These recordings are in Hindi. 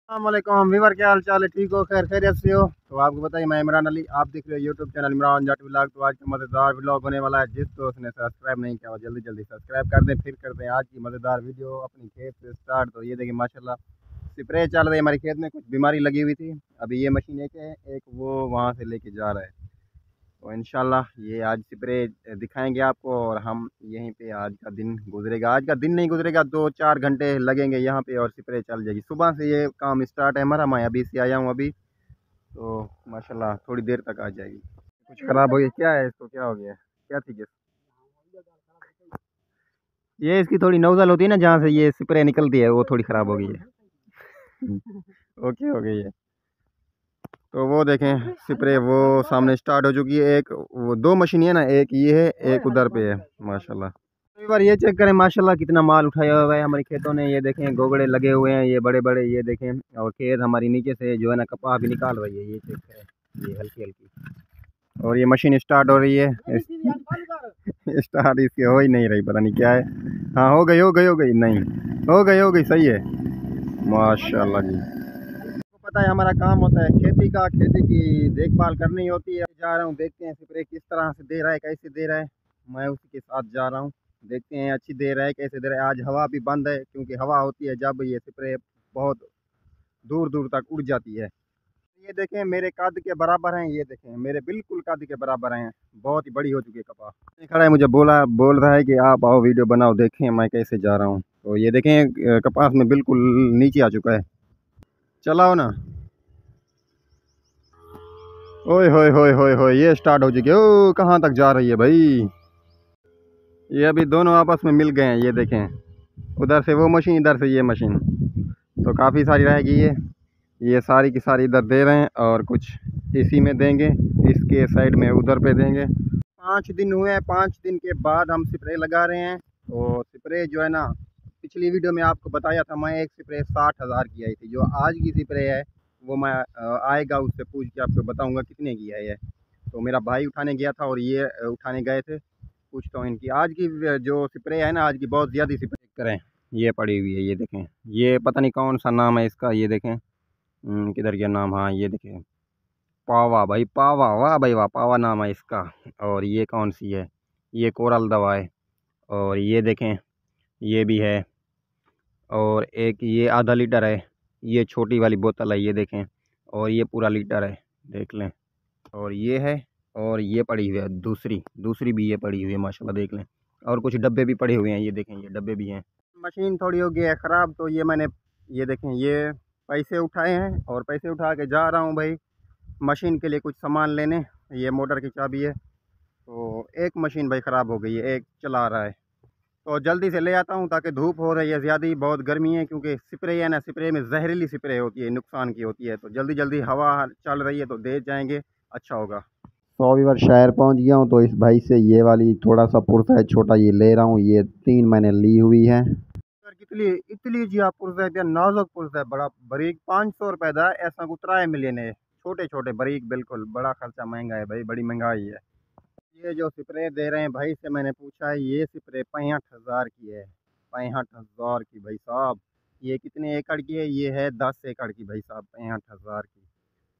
अस्सलामुअलैकुम वीवर, क्या हाल चाल है? ठीक हो? खैर खैरियत से हो? तो आपको बताइए, मैं इमरान अली, आप देख रहे हो YouTube channel Imran Jat vlog. तो आज का मज़ेदार व्लॉग होने वाला है। जिस दोस्त ने सब्सक्राइब नहीं किया वो जल्दी जल्दी सब्सक्राइब कर दें। फिर करते हैं आज की मज़ेदार वीडियो अपनी खेत से स्टार्ट। तो ये देखिए माशाल्लाह स्प्रे चल रही है हमारी खेत में। कुछ बीमारी लगी हुई थी, अभी ये मशीन एक है, एक वो वहाँ से लेके जा रहा है। तो इंशाल्लाह ये आज स्प्रे दिखाएंगे आपको, और हम यहीं पे आज का दिन गुजरेगा। आज का दिन नहीं गुजरेगा, 2-4 घंटे लगेंगे यहाँ पे और स्प्रे चल जाएगी। सुबह से ये काम स्टार्ट है हमारा। मैं अभी से आया हूँ अभी, तो माशाल्लाह थोड़ी देर तक आ जाएगी। कुछ ख़राब हो गया क्या है? इसको क्या हो गया? क्या थी? ये इसकी थोड़ी नोजल होती है ना, जहाँ से ये स्प्रे निकलती है, वो थोड़ी ख़राब हो गई है। ओके हो गई है। तो वो देखें स्प्रे वो सामने स्टार्ट हो चुकी है। एक वो दो मशीन है ना, एक ये है, एक उधर पे है माशाल्लाह। एक बार ये चेक करें माशाल्लाह कितना माल उठाया हुआ है हमारे खेतों ने। ये देखें गोगड़े लगे हुए हैं, ये बड़े बड़े, ये देखें। और खेत हमारी नीचे से जो है ना कपास भी निकाल रही है, ये चेक करें, ये हल्की हल्की। और ये मशीन स्टार्ट हो रही है। स्टार्ट इसकी हो ही नहीं रही, पता नहीं क्या है। हाँ हो गई हो गई हो गई, नहीं हो गई सही है माशाल्लाह जी। आपको पता है हमारा काम होता है खेती का, खेती की देखभाल करनी होती है। जा रहा हूँ, देखते हैं स्प्रे किस तरह से दे रहा है, कैसे दे रहा है। मैं उसी के साथ जा रहा हूँ, देखते हैं अच्छी दे रहा है कैसे दे रहा है। आज हवा भी बंद है, क्योंकि हवा होती है जब ये स्प्रे बहुत दूर दूर तक उड़ जाती है। ये देखें मेरे कद के बराबर हैं, ये देखें मेरे बिल्कुल कद के बराबर हैं। बहुत ही बड़ी हो चुकी है कपास। ये खड़ा है, मुझे बोल रहा है कि आप आओ वीडियो बनाओ, देखें मैं कैसे जा रहा हूँ। तो ये देखें कपास में बिल्कुल नीचे आ चुका है। चलाओ ना। ओए होए होए होए होए, ये स्टार्ट हो चुकी है। ओ कहाँ तक जा रही है भाई? ये अभी दोनों आपस में मिल गए हैं, ये देखें। उधर से वो मशीन, इधर से ये मशीन। तो काफ़ी सारी रहेगी ये सारी की सारी इधर दे रहे हैं, और कुछ इसी में देंगे, इसके साइड में उधर पे देंगे। 5 दिन हुए हैं, 5 दिन के बाद हम स्प्रे लगा रहे हैं। तो स्प्रे जो है ना, पिछली वीडियो में आपको बताया था मैं, एक स्प्रे 60,000 की आई थी। जो आज की स्प्रे है वो मैं आएगा उससे पूछ के आपको बताऊंगा कितने की है ये। तो मेरा भाई उठाने गया था और ये उठाने गए थे। पूछता हूँ इनकी आज की जो स्प्रे है ना, आज की बहुत ज़्यादा स्प्रे करें। ये पड़ी हुई है, ये देखें। ये पता नहीं कौन सा नाम है इसका, ये देखें। किधर गया नाम? हाँ ये देखें, पावा भाई पावा, वाह भाई वाह, पावा नाम है इसका। और ये कौन सी है? ये कोरल दवा है। और ये देखें, ये भी है। और एक ये आधा लीटर है, ये छोटी वाली बोतल है, ये देखें। और ये पूरा लीटर है, देख लें। और ये है, और ये पड़ी हुई है दूसरी दूसरी भी ये पड़ी हुई है माशाल्लाह, देख लें। और कुछ डब्बे भी पड़े हुए हैं, ये देखें, ये डब्बे भी हैं। मशीन थोड़ी हो गई है ख़राब, तो ये मैंने, ये देखें, ये पैसे उठाए हैं और पैसे उठा के जा रहा हूँ भाई मशीन के लिए कुछ सामान लेने। ये मोटर की चाबी है। तो एक मशीन भाई ख़राब हो गई है, एक चला रहा है। तो जल्दी से ले आता हूँ, ताकि धूप हो रही है ज़्यादा ही, बहुत गर्मी है। क्योंकि स्प्रे है ना, स्प्रे में जहरीली स्प्रे होती है, नुकसान की होती है। तो जल्दी जल्दी हवा चल रही है तो दे जाएंगे, अच्छा होगा। 100 शहर पहुँच गया हूँ, तो इस भाई से ये वाली थोड़ा सा पुरसा है छोटा, ये ले रहा हूँ। ये 3 मैंने ली हुई है। सर कितनी इतनी जी आप पुरसा है, नाजुक पुरसा है, बड़ा बारीक, 500 रुपये का। ऐसा कुतरा है मिले ने, छोटे छोटे बारीक, बिल्कुल। बड़ा खर्चा, महंगा है भाई, बड़ी महंगाई है। ये जो स्प्रे दे रहे हैं भाई से मैंने पूछा है, ये स्प्रे 65,000 की है। 65,000 की भाई साहब। ये कितने एकड़ की है? ये है 10 एकड़ की भाई साहब, 65,000 की।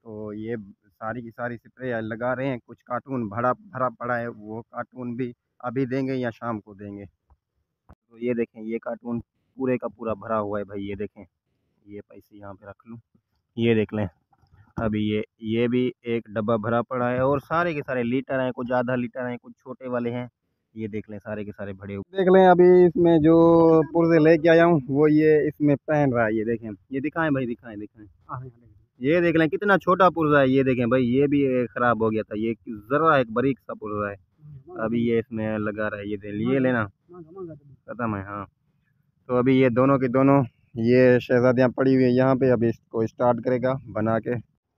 तो ये सारी की सारी स्प्रे लगा रहे हैं। कुछ कार्टून भरा भरा पड़ा है, वो कार्टून भी अभी देंगे या शाम को देंगे। तो ये देखें, ये कार्टून पूरे का पूरा भरा हुआ है भाई, ये देखें। ये पैसे यहाँ पे रख लूँ, ये देख लें। अभी ये भी एक डब्बा भरा पड़ा है, और सारे के सारे लीटर हैं, कुछ आधा लीटर हैं, कुछ छोटे वाले हैं। ये देख लें, सारे के सारे भरे हुए। देख लें अभी इसमें जो पुर्जे लेके आया हूँ, वो ये इसमें पहन रहा है, ये देखें। ये दिखाएं भाई, दिखाएं दिखाएं। ये देख लें कितना छोटा पुर्जा है, ये देखें भाई। ये भी ख़राब हो गया था, ये ज़रा एक बारीक सा पुर्जा है। अभी ये इसमें लगा रहा है, ये लेना खत्म है। हाँ, तो अभी ये दोनों की दोनों ये शहजादियाँ पड़ी हुई है यहाँ पे। अभी इसको स्टार्ट करेगा बना के।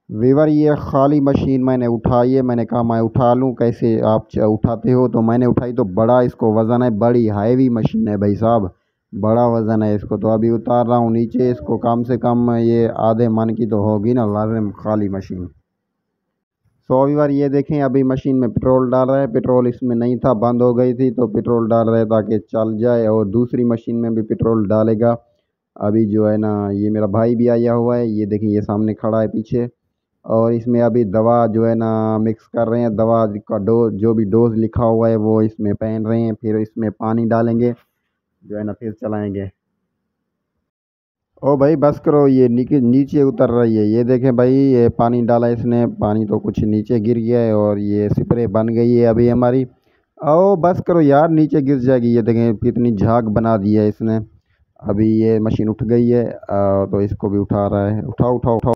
वीवर ये खाली मशीन मैंने उठाई है, मैंने कहा मैं उठा लूँ, कैसे आप उठाते हो? तो मैंने उठाई, तो बड़ा इसको वज़न है, बड़ी हैवी मशीन है भाई साहब, बड़ा वज़न है इसको। तो अभी उतार रहा हूँ नीचे इसको। कम से कम ये आधे मन की तो होगी ना लाज़िम, खाली मशीन। सो वीवर ये देखें, अभी मशीन में पेट्रोल डाल रहा है। पेट्रोल इसमें नहीं था, बंद हो गई थी, तो पेट्रोल डाल रहे ताकि चल जाए। और दूसरी मशीन में भी पेट्रोल डालेगा। अभी जो है ना ये मेरा भाई भी आया हुआ है, ये देखिए ये सामने खड़ा है पीछे। और इसमें अभी दवा जो है ना मिक्स कर रहे हैं, दवा का डोज जो भी डोज लिखा हुआ है वो इसमें पहन रहे हैं, फिर इसमें पानी डालेंगे जो है ना फिर चलाएंगे। ओ भाई बस करो, ये नीचे नीचे उतर रही है, ये देखें भाई ये पानी डाला इसने, पानी तो कुछ नीचे गिर गया है और ये स्प्रे बन गई है अभी हमारी। ओ बस करो यार, नीचे गिर जाएगी, ये देखें कितनी झाग बना दी है इसने। अभी ये मशीन उठ गई है, तो इसको भी उठा रहा है, उठाओ उठाओ उठाओ।